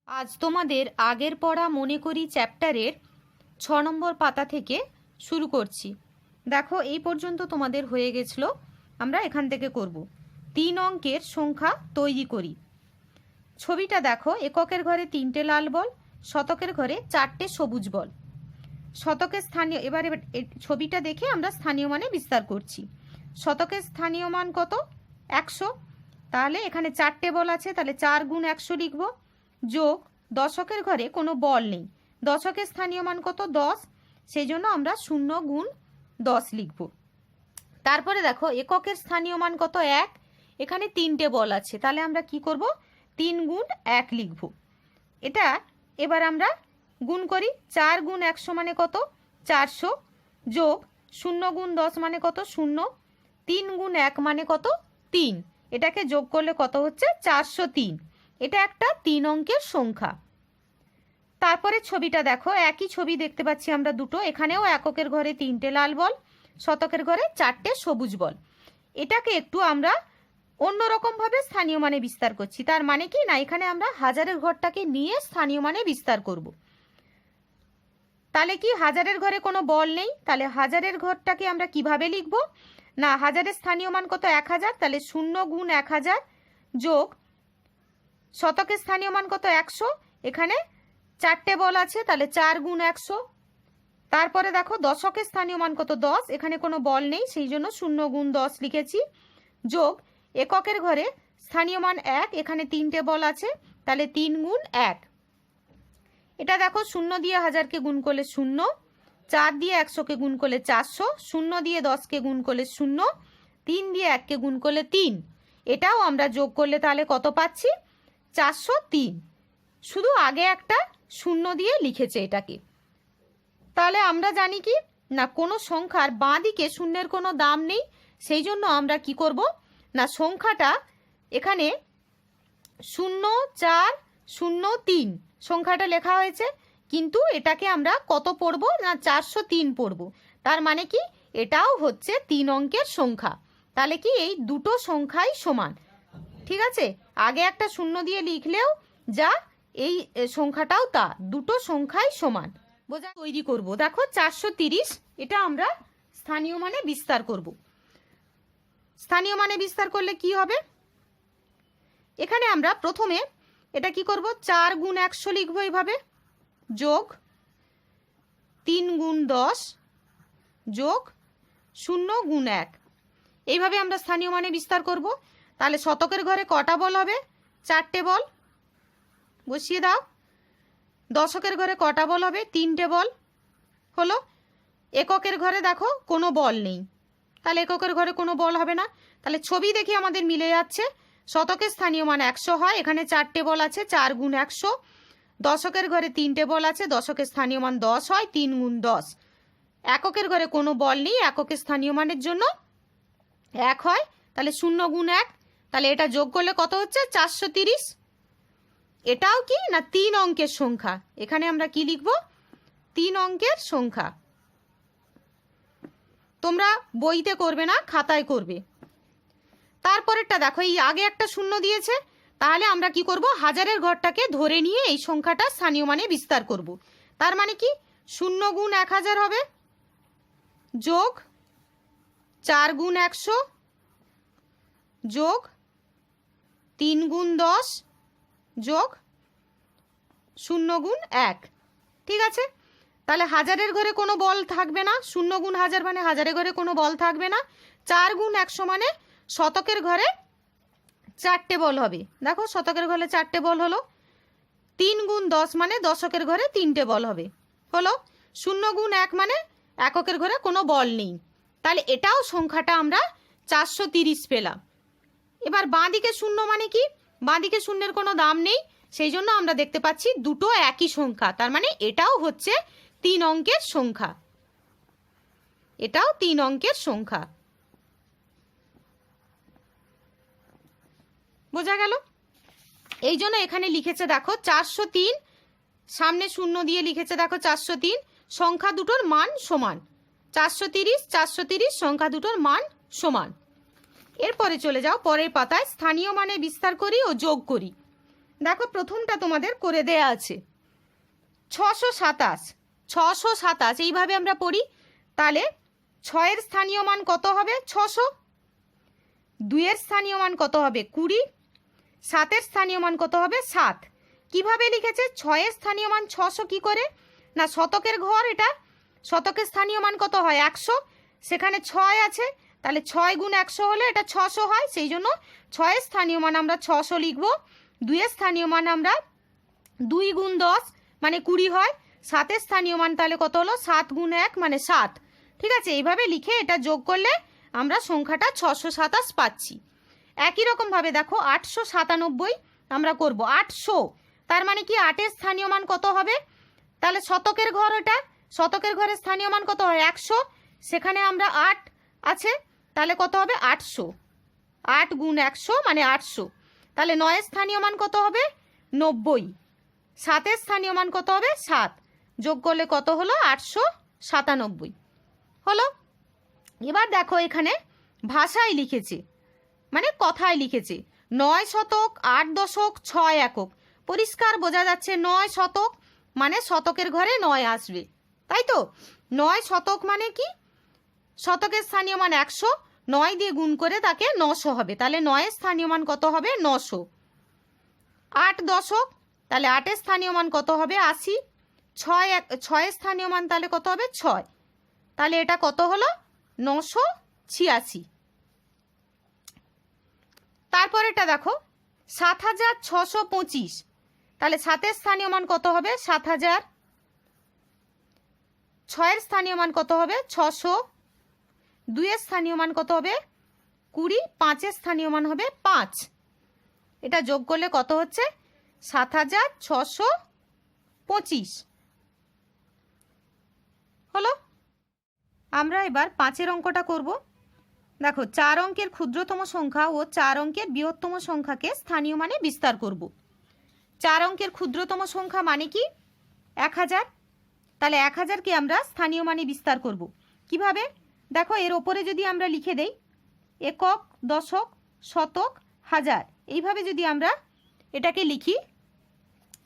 আজ তোমাদের আগের পড়া মনে করি চ্যাপ্টারের 6 নম্বর পাতা থেকে শুরু করছি। দেখো এই পর্যন্ত তোমাদের হয়ে গেছিল, আমরা এখান থেকে করব 3 অঙ্কের সংখ্যা তৈরি করি। ছবিটা দেখো, এককের ঘরে 3টে লাল বল, শতকের ঘরে 4টে সবুজ বল। শতকের স্থানীয়, এবারে ছবিটা দেখে আমরা স্থানীয় মানে বিস্তার করছি। শতকের স্থানীয় মান কত? 100। তাহলে এখানে 4টে বল আছে, তাহলে 4 গুণ 100 লিখব। যোগ দশকের ঘরে কোনো বল নেই, দশকের স্থানীয় মান কত? 10, সেই জন্য আমরা 0 গুণ 10 লিখব। তারপরে দেখো এককের স্থানীয় মান কত? 1, এখানে 3টে বল আছে, তাহলে আমরা কি করব? 3 গুণ 1 লিখব। এটা এবার আমরা গুণ করি। 4 গুণ 100 মানে কত? 400। যোগ 0 গুণ 10 মানে কত? 0। 3 গুণ 1 মানে কত? 3। এটাকে যোগ করলে কত হচ্ছে? 403। এটা একটা 3 অঙ্কের সংখ্যা। তারপরে ছবিটা দেখো, একই ছবি দেখতে পাচ্ছি আমরা দুটো। এখানেও এককের ঘরে 3টে লাল বল, শতকের ঘরে 4টে সবুজ বল। এটাকে একটু আমরা অন্যরকম ভাবে স্থানীয় মানে বিস্তার করছি। তার মানে কি না, এখানে আমরা হাজারের ঘরটাকে নিয়ে স্থানীয় মানে বিস্তার করব। তাহলে কি হাজারের ঘরে কোনো বল নেই, তাহলে হাজারের ঘরটাকে আমরা কিভাবে লিখব? না, হাজারের স্থানীয় মান কত? 1000, তাহলে 0 গুণ 1000 যোগ শতকের স্থানীয় মান কত? 100, এখানে 4টে বল আছে, তাহলে 4 গুণ 100। তারপরে দেখো দশকের স্থানীয় মান কত? 10, এখানে কোনো বল নেই, সেই জন্য 0 গুণ 10 লিখেছি। যোগ এককের ঘরে স্থানীয় মান 1, এখানে 3টে বল আছে, তাহলে 3 গুণ 1। এটা দেখো 0 দিয়ে 1000কে গুণ করলে 0, 4 দিয়ে 100কে গুণ করলে 400, 0 দিয়ে 10কে গুণ করলে 0, 3 দিয়ে 1কে গুণ করলে 3। এটাও আমরা যোগ করলে তাহলে কত পাচ্ছি? 403। শুধু আগে একটা 0 দিয়ে লিখেছে এটাকে। তাহলে আমরা জানি কি না, কোনো সংখ্যার বাঁ দিকে শূন্যের কোনো দাম নেই, সেই জন্য আমরা কি করব না, সংখ্যাটা এখানে 0403 সংখ্যাটা লেখা হয়েছে, কিন্তু এটাকে আমরা কত পড়ব না 403 পড়ব। তার মানে কি এটাও হচ্ছে 3 অঙ্কের সংখ্যা। তাহলে কি এই দুটো সংখ্যাই সমান। ঠিক আছে, আগে একটা 0 দিয়ে লিখলেও যা, এই সংখ্যাটাও তা, দুটো সংখ্যাই সমান। বোঝা তৈরি করব। দেখো 430, এটা আমরা স্থানীয় মানে বিস্তার করব। স্থানীয় মানে বিস্তার করলে কি হবে? এখানে আমরা প্রথমে এটা কি করব? 4 গুণ 100 লিখবো এইভাবে, যোগ 3 গুণ 10 যোগ 0 গুণ 1, এইভাবে আমরা স্থানীয় মানে বিস্তার করব। তাহলে শতকের ঘরে কটা বল হবে? 4টে বল, বসিয়ে দাও। দশকের ঘরে কটা বল হবে? 3টে বল হলো। এককের ঘরে দেখো কোনো বল নেই, তাহলে এককের ঘরে কোনো বল হবে না। তাহলে ছবি দেখি আমাদের মিলে যাচ্ছে। শতকের স্থানীয় মান 100 হয়, এখানে 4টে বল আছে, 4 গুণ 100। দশকের ঘরে 3টে বল আছে, দশকের স্থানীয় মান 10 হয়, 3 গুণ 10। এককের ঘরে কোনো বল নেই, এককের স্থানীয় মানের জন্য 1 হয়, তাহলে 0 গুণ 1, তাহলে এটা যোগ করলে কত হচ্ছে? 430। এটাও কি না 3 অঙ্কের সংখ্যা। এখানে আমরা কি লিখব? 3 অঙ্কের সংখ্যা। তোমরা বইতে করবে না, খাতায় করবে। তারপরেরটা দেখো, এই আগে একটা 0 দিয়েছে, তাহলে আমরা কি করব? হাজারের ঘরটাকে ধরে নিয়ে এই সংখ্যাটা স্থানীয় মানে বিস্তার করব। তার মানে কি 0 গুণ 1000 হবে, যোগ 4 গুণ 100 যোগ 3 গুণ 10 যোগ 0 গুণ 1। ঠিক আছে, তাহলে হাজারের ঘরে কোনো বল থাকবে না, 0 গুণ 1000 মানে হাজারের ঘরে কোনো বল থাকবে না। 4 গুণ 100 মানে শতকের ঘরে 4টে বল হবে। দেখো শতকের ঘরে 4টে বল হলো। 3 গুণ 10 মানে দশকের ঘরে 3টে বল হবে হলো। 0 গুণ 1 মানে এককের ঘরে কোনো বল নেই, তাহলে এটাও সংখ্যাটা আমরা 430 পেলাম। এবার বাঁ দিকে 0 মানে কি? বাঁ দিকে শূন্যের কোনো দাম নেই, সেই জন্য আমরা দেখতে পাচ্ছি দুটো একই সংখ্যা, তার মানে এটাও হচ্ছে 3 অঙ্কের সংখ্যা। এটাও 3 অঙ্কের সংখ্যা। বোঝা গেল? এই জন্য এখানে লিখেছে দেখো 403, সামনে 0 দিয়ে লিখেছে দেখো 403, সংখ্যা দুটোর মান সমান। 430 430 সংখ্যা দুটোর মান সমান। এরপরে চলে যাও পরের পাতায়, স্থানীয় মানে বিস্তার করি ও যোগ করি। দেখো প্রথমটা তোমাদের করে দেয়া আছে 627, 627 এইভাবে আমরা পড়ি। তাহলে 6-এর স্থানীয় মান কত হবে? 600। 2-এর স্থানীয় মান কত হবে? 20। 7-এর স্থানীয় মান কত হবে? 7। কিভাবে লিখেছে? 6-এর স্থানীয় মান 600 কি করে? না, শতকের ঘর এটা, শতকের স্থানীয় মান কত হয়? 100। সেখানে 6 আছে, তাহলে 6 গুণ 100 হলে এটা 600 হয়, সেই জন্য 6-এর স্থানীয় মান আমরা 600 লিখব। 2-এর স্থানীয় মান আমরা 2 গুণ 10 মানে 20 হয়। 7-এর স্থানীয় মান তাহলে কত হলো? 7 গুণ 1 মানে 7। ঠিক আছে, এইভাবে লিখে এটা যোগ করলে আমরা সংখ্যাটা 627 পাচ্ছি। একই রকমভাবে দেখো 897 আমরা করব। 800 তার মানে কি 8-এর স্থানীয় মান কত হবে? তাহলে শতকের ঘর, এটা শতকের ঘরের স্থানীয় মান কত হয়? 100। সেখানে আমরা 8 আছে, তাহলে কত হবে? 800। 8 গুণ 100 মানে 800। তাহলে 9-এর স্থানীয় মান কত হবে? 90। 7-এর স্থানীয় মান কত হবে? 7। যোগ করলে কত হলো? 897 হলো। এবার দেখো এখানে ভাষায় লিখেছে, মানে কথায় লিখেছে 9 শতক, 8 দশক, 6 একক। পরিষ্কার বোঝা যাচ্ছে 9 শতক মানে শতকের ঘরে 9 আসবে, তাই তো? 9 শতক মানে কি? শতকের স্থানীয় মান 100, 9 দিয়ে গুণ করে তাকে 900 হবে, তাহলে 9-এর স্থানীয় মান কত হবে? 900। 8 দশক, তাহলে 8-এর স্থানীয় মান কত হবে? 80। 6-এর স্থানীয় মান তাহলে কত হবে? 6। তাহলে এটা কত হলো? 986। তারপর এটা দেখো 7625, তাহলে 7-এর স্থানীয় মান কত হবে? 7000। 6-এর স্থানীয় মান কত হবে? 600। 2-এর স্থানীয় মান কত হবে? 20। 5-এর স্থানীয় মান হবে 5। এটা যোগ করলে কত হচ্ছে? 7625 হলো। আমরা এবার 5-এর অঙ্কটা করব। দেখো 4 অঙ্কের ক্ষুদ্রতম সংখ্যা ও 4 অঙ্কের বৃহত্তম সংখ্যাকে স্থানীয় মানে বিস্তার করব। 4 অঙ্কের ক্ষুদ্রতম সংখ্যা মানে কি? 1000। তাহলে 1000কে আমরা স্থানীয় মানে বিস্তার করব কিভাবে? দেখো এর ওপরে যদি আমরা লিখে দেই একক, দশক, শতক, হাজার, এইভাবে যদি আমরা এটাকে লিখি,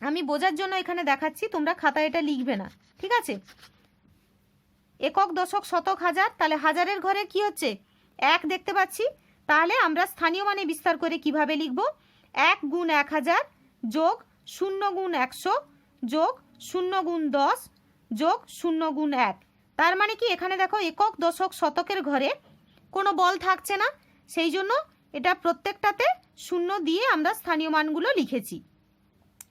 আমি বোঝার জন্য এখানে দেখাচ্ছি, তোমরা খাতায় এটা লিখবে না, ঠিক আছে? একক, দশক, শতক, হাজার, তাহলে হাজারের ঘরে কি হচ্ছে? 1 দেখতে পাচ্ছি। তাহলে আমরা স্থানীয় মানে বিস্তার করে কিভাবে লিখব? 1 গুণ 1000 যোগ 0 গুণ 100 যোগ 0 গুণ 10 যোগ 0 গুণ 1। তার মানে কি এখানে দেখো একক, দশক, শতকের ঘরে কোনো বল থাকছে না, সেই জন্য এটা প্রত্যেকটাতে 0 দিয়ে আমরা স্থানীয় মানগুলো লিখেছি।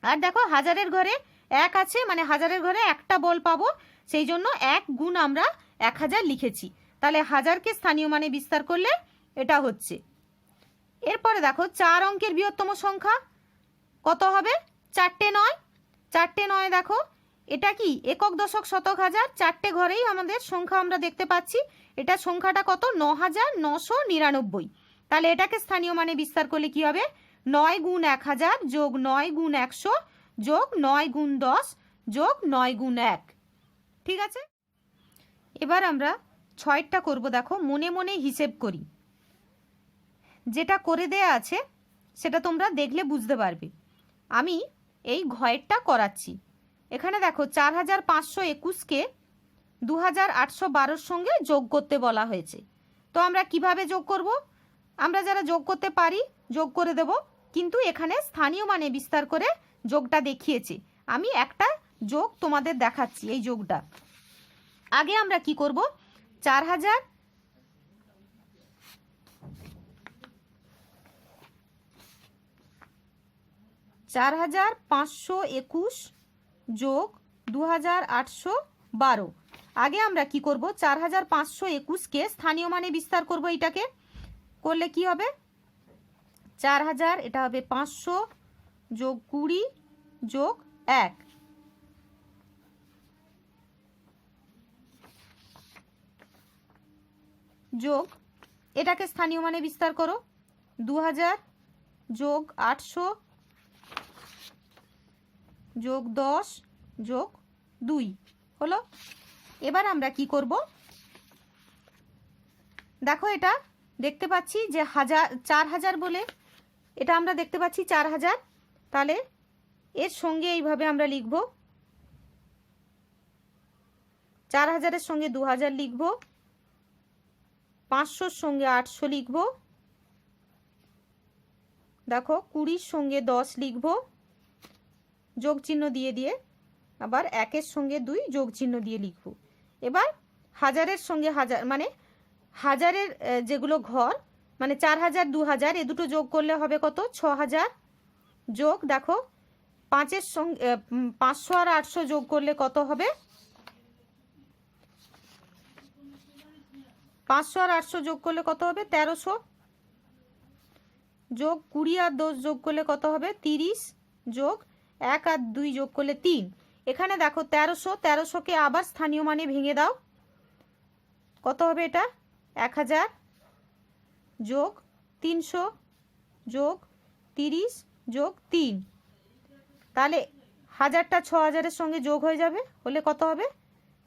আর দেখো হাজারের ঘরে 1 আছে, মানে হাজারের ঘরে একটা বল পাবো, সেই জন্য 1 গুণ আমরা 1000 লিখেছি। তাহলে হাজারকে স্থানীয় মানে বিস্তার করলে এটা হচ্ছে। এরপরে দেখো 4 অঙ্কের বৃহত্তম সংখ্যা কত হবে? 4টে 9। 4টে 9 দেখো এটা কি একক, দশক, শতক, হাজার, 4টে ঘরেই আমাদের সংখ্যা আমরা দেখতে পাচ্ছি। এটা সংখ্যাটা কত? 9999। তাহলে এটাকে স্থানীয় মানে বিস্তার করলে কি হবে? 9 গুণ 1000 যোগ 9 গুণ 100 যোগ 9 গুণ 10 যোগ 9 গুণ 1। ঠিক আছে, এবার আমরা 6টা করব। দেখো মনে মনে হিসেব করি, যেটা করে দেয়া আছে সেটা তোমরা দেখলে বুঝতে পারবে। আমি এই ঘয়েরটা করাচ্ছি। এখানে দেখো 4521কে 2812-র সঙ্গে যোগ করতে বলা হয়েছে। তো আমরা কিভাবে যোগ করব? আমরা যারা যোগ করতে পারি যোগ করে দেব, কিন্তু এখানে স্থানীয় মানে বিস্তার করে যোগটা দেখিয়েছে। আমি একটা যোগ তোমাদের দেখাচ্ছি, এই যোগটা। আগে আমরা কি করব? 4521 যোগ 2812। আগে আমরা কি করব? 4521কে স্থানীয় মানে বিস্তার করব। এটাকে করলে কি হবে? 4000, এটা হবে 500 যোগ 20 যোগ 1 যোগ, এটাকে স্থানীয় মানে বিস্তার করো, 2000 যোগ 800 যোগ 10 যোগ 2 হলো। এবার আমরা কি করব? দেখো এটা দেখতে পাচ্ছি যে 4000 বলে, এটা আমরা দেখতে পাচ্ছি 4000। তাহলে এর সঙ্গে এইভাবে আমরা লিখব, 4000-এর সঙ্গে 2000 লিখব, 500-র সঙ্গে 800 লিখব, দেখো 20-র সঙ্গে 10 লিখব যোগ চিহ্ন দিয়ে দিয়ে, আবার 1-এর সঙ্গে 2 যোগ চিহ্ন দিয়ে লিখব। এবার 1000-এর সঙ্গে 1000 মানে 1000-এর যেগুলো ঘর মানে 4000 2000 এ দুটো যোগ করলে হবে কত 6000, যোগ দেখো 5-এর সঙ্গে 500 আর 800 যোগ করলে কত হবে, 500 আর 800 যোগ করলে কত হবে 1300, যোগ 20 আর 10 যোগ করলে কত হবে 30, যোগ 1 আর 2 যোগ করলে 3। এখানে দেখো 1300-কে আবার স্থানীয় মানে ভেঙে দাও, কত হবে এটা 1000 যোগ 300 যোগ 30 যোগ 3, তাহলে 1000টা 6000-এর সঙ্গে যোগ হয়ে যাবে, হলে কত হবে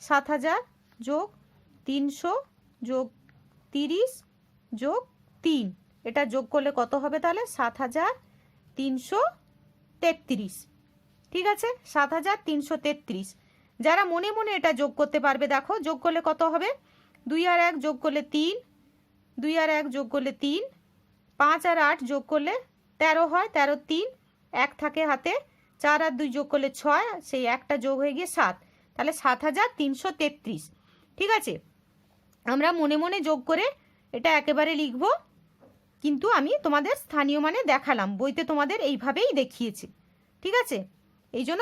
7000 যোগ 300 যোগ 30 যোগ 3, এটা যোগ করলে কত হবে তাহলে 7333। ঠিক আছে, 7333। যারা মনে মনে এটা যোগ করতে পারবে দেখো যোগ করলে কত হবে, 2 আর 1 যোগ করলে 3, 2 আর 1 যোগ করলে 3, 5 আর 8 যোগ করলে 13 হয়, 13 3 1 থাকে হাতে, 4 আর 2 যোগ করলে 6, সেই একটা যোগ হয়ে গিয়ে 7, তাহলে 7333। ঠিক আছে, আমরা মনে মনে যোগ করে এটা একেবারে লিখব, কিন্তু আমি তোমাদের স্থানীয় মানে দেখালাম, বইতে তোমাদের এইভাবেই দেখিয়েছি। ঠিক আছে, এই জন্য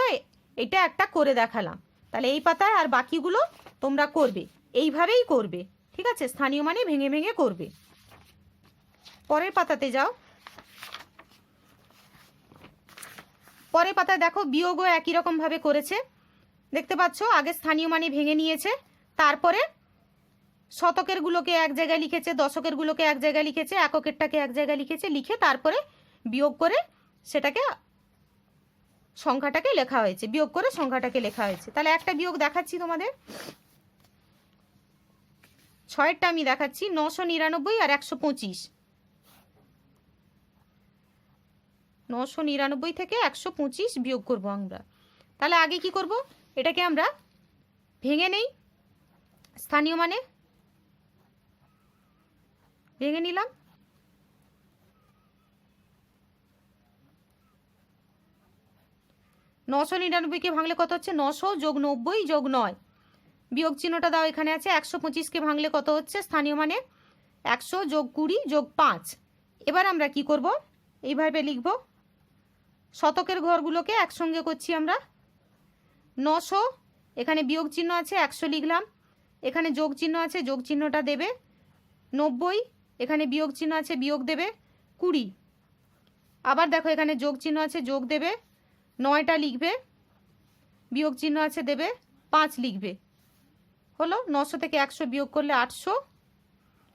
এটা একটা করে দেখালাম। তাহলে এই পাতায় আর বাকিগুলো তোমরা করবে, এইভাবেই করবে। ঠিক আছে, স্থানীয় মানে ভেঙে ভেঙে করবে। পরের পাতাতে যাও। পরের পাতায় দেখো বিয়োগও একই রকমভাবে করেছে, দেখতে পাচ্ছ। আগে স্থানীয় মানে ভেঙে নিয়েছে, তারপরে শতকের গুলোকে এক জায়গায় লিখেছে, দশকের গুলোকে এক জায়গায় লিখেছে, এককেরটাকে এক জায়গায় লিখেছে, লিখে তারপরে বিয়োগ করে সেটাকে সংখ্যাটাকে লেখা হয়েছে, বিয়োগ করে সংখ্যাটাকে লেখা হয়েছে। তাহলে একটা বিয়োগ দেখাচ্ছি তোমাদের, 6-এরটা আমি দেখাচ্ছি, 999 আর 125। 999 থেকে 125 বিয়োগ করব আমরা। তাহলে আগে কি করব, এটাকে আমরা ভেঙে নেই, স্থানীয় মানে ভেঙে নিলাম। 999-কে ভাঙলে কত হচ্ছে 900 যোগ 90 যোগ 9, বিয়োগ চিহ্নটা দাও এখানে আছে। 125-কে ভাঙলে কত হচ্ছে স্থানীয় মানে 100 যোগ 20 যোগ 5। এবার আমরা কি করব, এইভাবে লিখব, শতকের ঘরগুলোকে একসঙ্গে করছি আমরা। 900 এখানে বিয়োগ চিহ্ন আছে, 100 লিখলাম, এখানে যোগ চিহ্ন আছে, যোগ চিহ্নটা দেবে। 90 এখানে বিয়োগ চিহ্ন আছে, বিয়োগ দেবে। 20 আবার দেখো এখানে যোগ চিহ্ন আছে, যোগ দেবে। 9টা লিখবে, বিয়োগ চিহ্ন আছে দেবে, 5 লিখবে। হলো 900 থেকে 100 বিয়োগ করলে 800,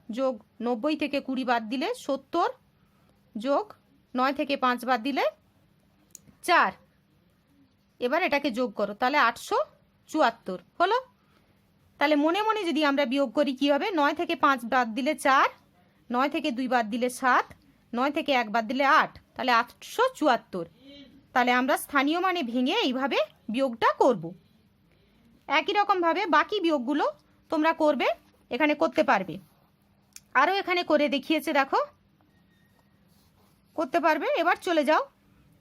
যোগ 90 থেকে 20 বাদ দিলে 70, যোগ 9 থেকে 5 বাদ দিলে 4। এবার এটাকে যোগ করো, তাহলে 874 হলো। তাহলে মনে মনে যদি আমরা বিয়োগ করি কি হবে, 9 থেকে 5 বাদ দিলে 4, 9 থেকে 2 বাদ দিলে 7, 9 থেকে 1 বাদ দিলে 8, তাহলে 874। তাহলে আমরা স্থানীয় মানে ভেঙে এইভাবে বিয়োগটা করব। একই রকমভাবে বাকি বিয়োগগুলো তোমরা করবে, এখানে করতে পারবে। আরও এখানে করে দেখিয়েছে দেখো, করতে পারবে। এবার চলে যাও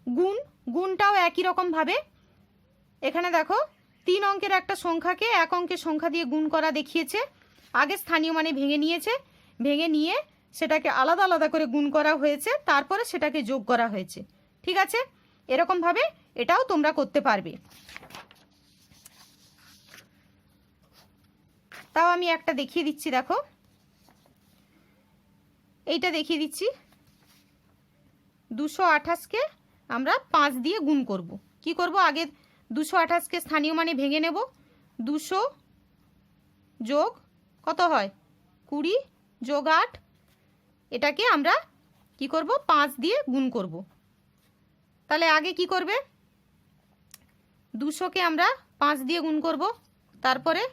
গুণ। গুণটাও একই রকমভাবে, এখানে দেখো 3 অঙ্কের একটা সংখ্যাকে 1 অঙ্কের সংখ্যা দিয়ে গুণ করা দেখিয়েছে। আগে স্থানীয় মানে ভেঙে নিয়েছে, ভেঙে নিয়ে সেটাকে আলাদা আলাদা করে গুণ করা হয়েছে, তারপরে সেটাকে যোগ করা হয়েছে। ঠিক আছে, এরকমভাবে এটাও তোমরা করতে পারবে। তাও আমি একটা দেখিয়ে দিচ্ছি, দেখো এইটা দেখিয়ে দিচ্ছি। 228-কে আমরা 5 দিয়ে গুণ করব। কি করব, আগে 228-কে স্থানীয় মানে ভেঙে নেব। 200 যোগ কত হয় 20 যোগ 8, এটাকে আমরা কি করব 5 দিয়ে গুণ করব। তাহলে আগে কি করবে, 200-কে আমরা 5 দিয়ে গুণ করব, তারপরে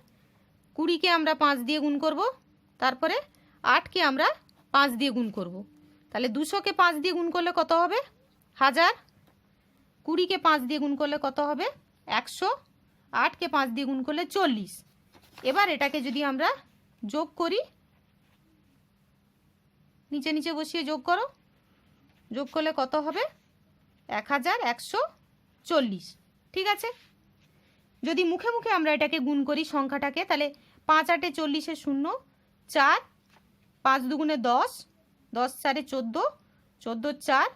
20-কে আমরা 5 দিয়ে গুণ করব, তারপরে 8-কে আমরা 5 দিয়ে গুণ করব। তাহলে 200-কে 5 দিয়ে গুণ করলে কত হবে 1000, 20কে 5 দিয়ে গুণ করলে কত হবে 100, 8কে 5 দিয়ে গুণ করলে 40। এবার এটাকে যদি আমরা যোগ করি, নিচে নিচে বসিয়ে যোগ করো, যোগ করলে কত হবে 1140। ঠিক আছে, যদি মুখে মুখে আমরা এটাকে গুণ করি সংখ্যাটাকে, তাহলে 5 8 40 0, 4, 5 দুগুণে 10, 10 4 14, 14 4,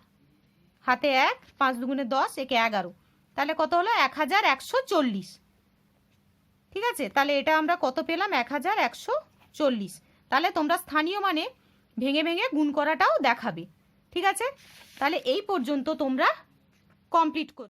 হাতে 1, 5 দুগুণে 10, একে 11, তাহলে কত হলো 1140। ঠিক আছে, তাহলে এটা আমরা কত পেলাম 1140। তাহলে তোমরা স্থানীয় মানে ভেঙে ভেঙে গুণ করাটাও দেখাবে। ঠিক আছে, তাহলে এই পর্যন্ত তোমরা কমপ্লিট করো।